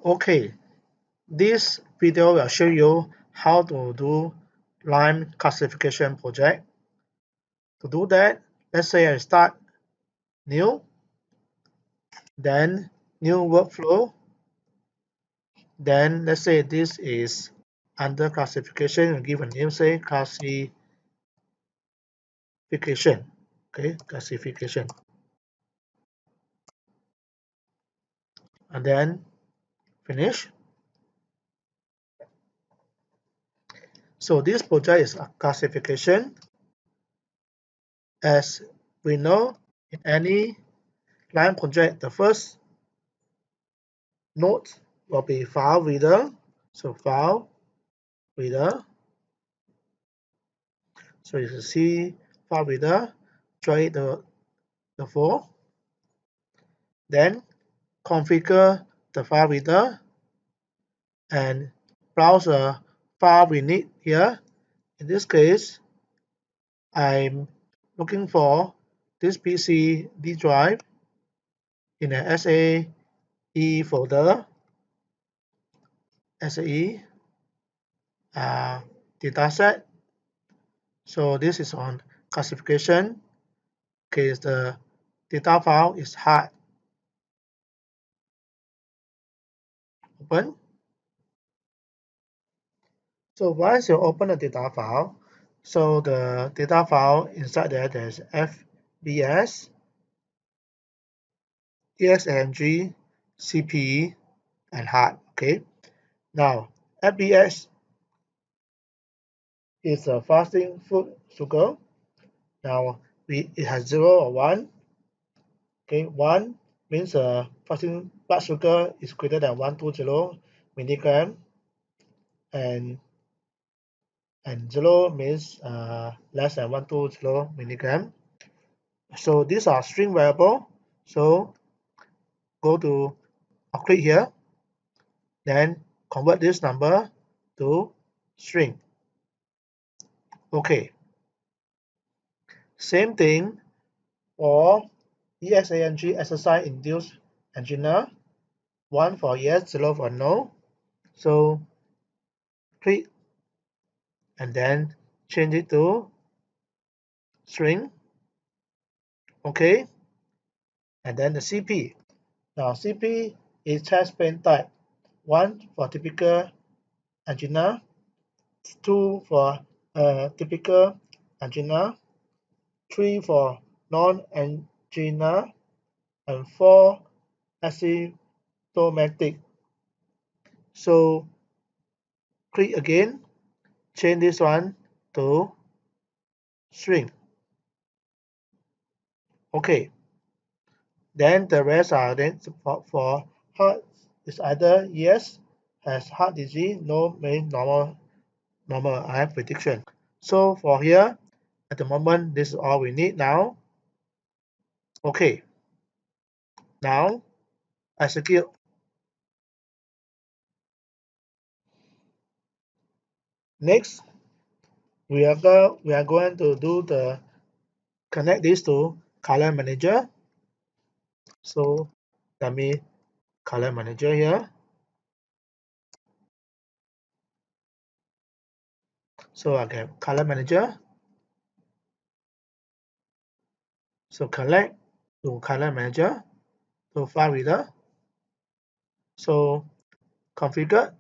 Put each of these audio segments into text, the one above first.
Okay, this video will show you how to do KNIME classification project. To do that, let's say I start new, then new workflow, then let's say this is under classification, you give a name, say classification, okay, classification, and then finish. So this project is a classification. As we know, in any KNIME project, the first node will be file reader. So file reader. So you can see file reader, try the flow. Then configure the file reader and browse the file we need here. In this case, I'm looking for this PC D drive in an SAE folder, SAE dataset. So this is on classification. Okay, the data file is hard. Open. So once you open the data file, so the data file inside there, there's FBS, EXMG, CPE, and hard. Okay. Now FBS is a fasting food sugar. Now it has 0 or 1. Okay, 1 means fasting blood sugar is greater than 120 milligram, and 0 means less than 120 milligram. So these are string variable. So go to click here, then convert this number to string. Okay. Same thing for EXANG exercise induced angina. 1 for yes, 0 for no. So click and then change it to string. Okay. And then the CP. Now CP is chest pain type. 1 for typical angina, 2 for typical angina, 3 for non-angina, and 4 asymptomatic. So click again, change this one to string. Okay. Then the rest are then for heart is either yes, has heart disease, no, mean normal. I have prediction. So for here, at the moment, this is all we need now. Okay. Now execute. Next, we are going to do the connect this to color manager. So let me color manager here. So I get color manager. So connect to color manager to file reader. So configure.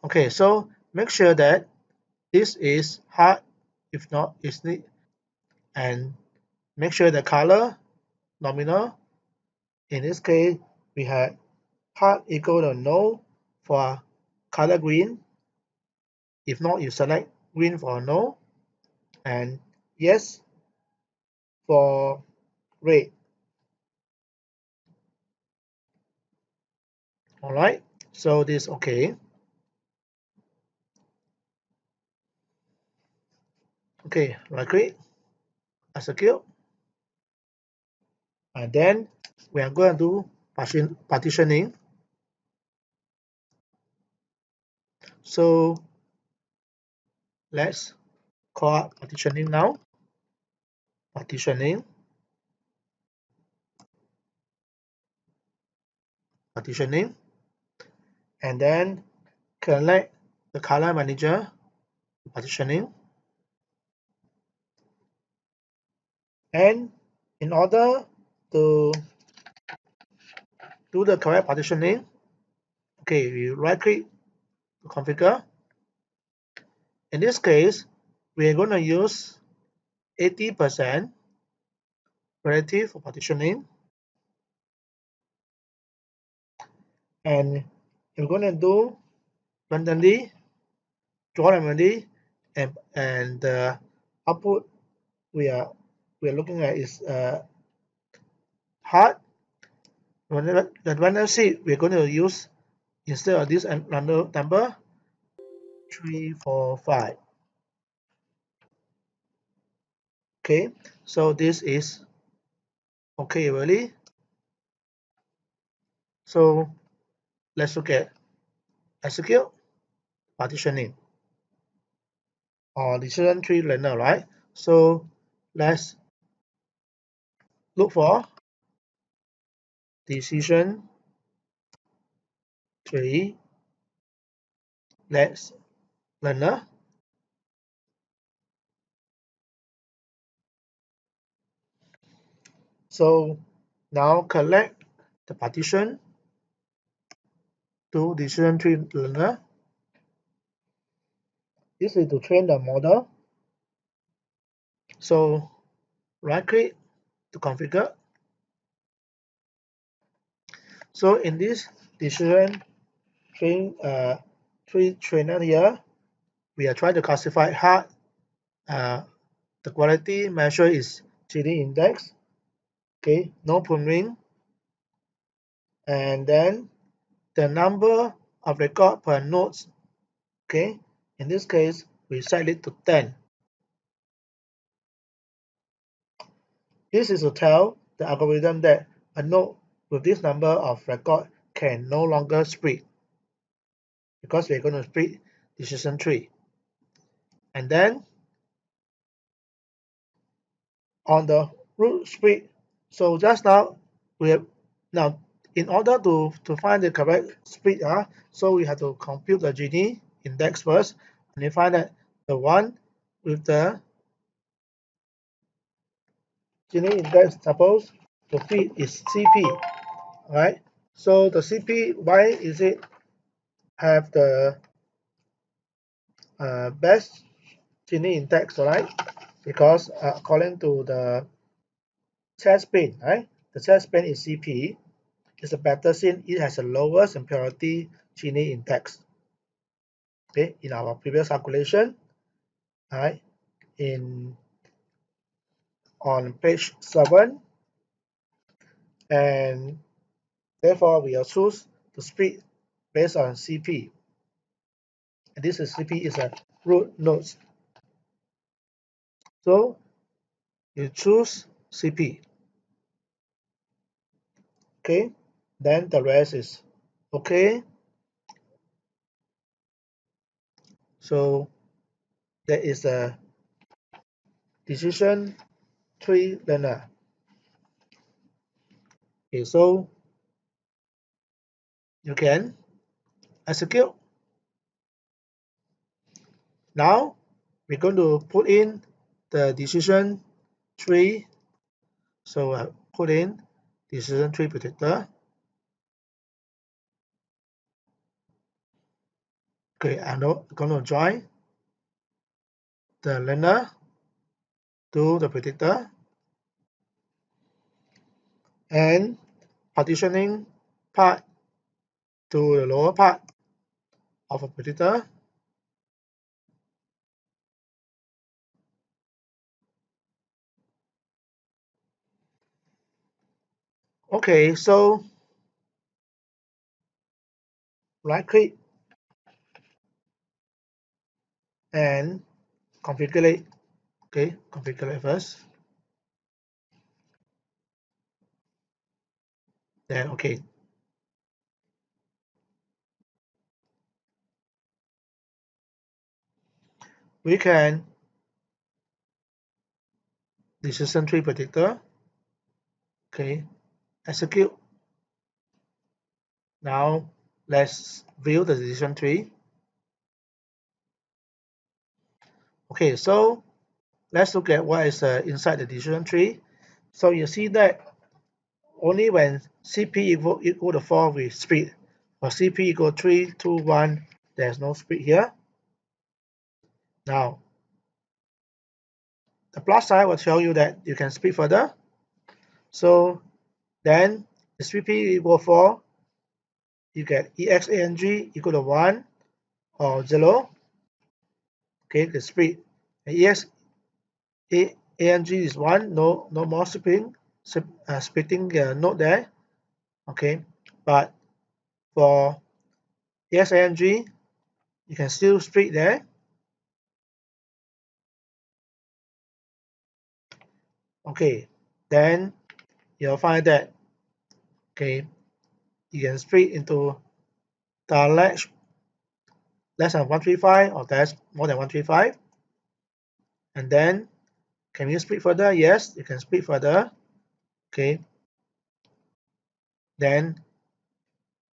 Okay, so make sure that this is hard, if not it's need, and make sure the color nominal. In this case, we have hard equal to no for color green. If not, you select green for no, and yes for red. All right, so this okay. Okay, right click, execute, and then we are going to do partitioning. So let's call partitioning now. Partitioning. partitioning, and then select the color manager partitioning. And in order to do the correct partitioning, okay, we right click to configure. In this case, we are going to use 80% relative for partitioning, and we're going to do randomly, draw randomly, and the output we are looking at is hard. The random seed we're going to use instead of this random number 3, 4, 5. Okay, so this is okay really. So let's look at execute partitioning or decision tree learner, right? So let's look for decision tree let's learner. So now collect the partition to decision tree learner. This is to train the model. So right click to configure. So in this decision tree trainer here, we are trying to classify hard. The quality measure is Gini index. Okay, no pruning, and then the number of record per nodes. Okay, in this case we set it to 10. This is to tell the algorithm that a node with this number of record can no longer split, because we're going to split decision tree. And then on the root split, so just now we have now in order to find the correct split, so we have to compute the Gini index first, and we find that the one with the Gini index, suppose the feed is CP, right? So the CP, why is it have the best Gini index, right? Because according to the test bin, right? The test bin is CP. It's a better since it has the lowest impurity Gini index. Okay, in our previous calculation, right? In on page 7, and therefore we will choose to split based on CP. And this is CP is a root node. So you choose CP. Okay, then the rest is okay. So there is a decision tree learner. Okay, so you can execute. Now we're going to put in the decision tree. So put in decision tree predictor. Okay, I'm going to join the learner to the predictor, and partitioning part to the lower part of a predictor. Okay, so right click and configure it. Okay, configure it first. Then okay. We can decision tree predictor. Okay, execute. Now let's view the decision tree. Okay, so let's look at what is inside the decision tree. So you see that only when CP equal to 4 we split. For CP equal 3, 2, 1, there's no split here. Now the plus sign will tell you that you can split further. So then if CP equal 4, you get EXANG equal to 1 or 0. Okay, the split. And EXANG is 1, no more splitting the node there. Okay, but for EXANG, you can still split there. Okay, then you'll find that okay, you can split into direct less than 135 or that's more than 135. And then can you split further? Yes, you can split further. Okay, then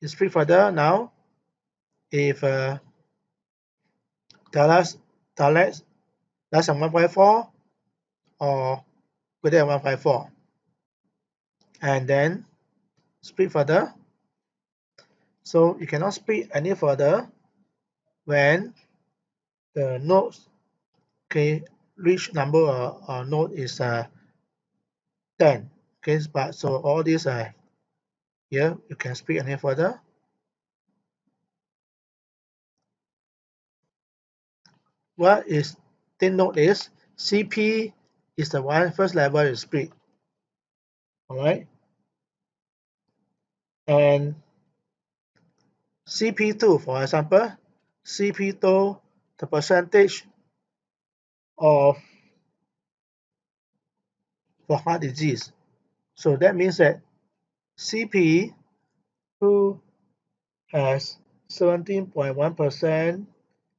you split further. Now if direct less than 154 or greater than 154, and then split further. So you cannot split any further when the nodes okay reach number node is 10. Okay, but so all these here you can split any further. What is thin node is CP is the one first level is split. Alright, and CP2 for example, CP2 the percentage of for heart disease. So that means that CP who has 17.1%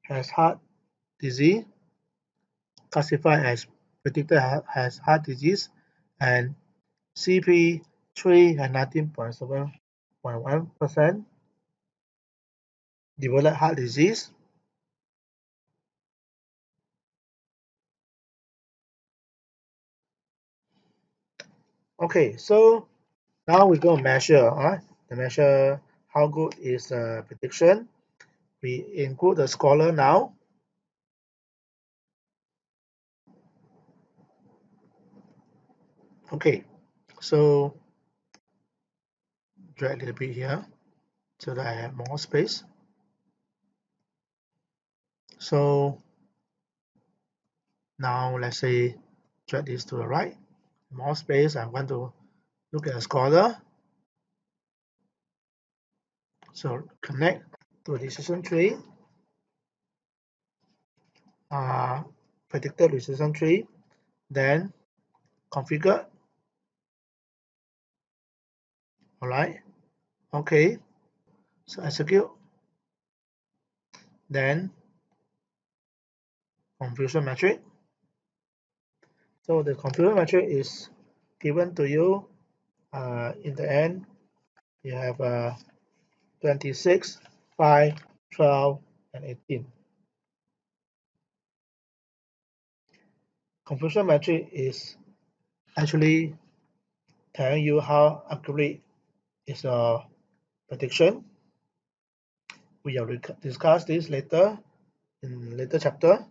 has heart disease, classified as predicted has heart disease, and CP3 has 19.7.1% developed heart disease. Okay, so now we're going to measure, measure how good is the prediction. We include the scholar now. Okay, so drag a little bit here so that I have more space. So now let's say drag this to the right, more space. I want to look at the scholar. So connect to a decision tree, predicted decision tree, then configure. All right, okay, so execute, then confusion metric. So the confusion metric is given to you in the end. You have 26, 5, 12, and 18. Confusion metric is actually telling you how accurate is your prediction. We will discuss this later in later chapter.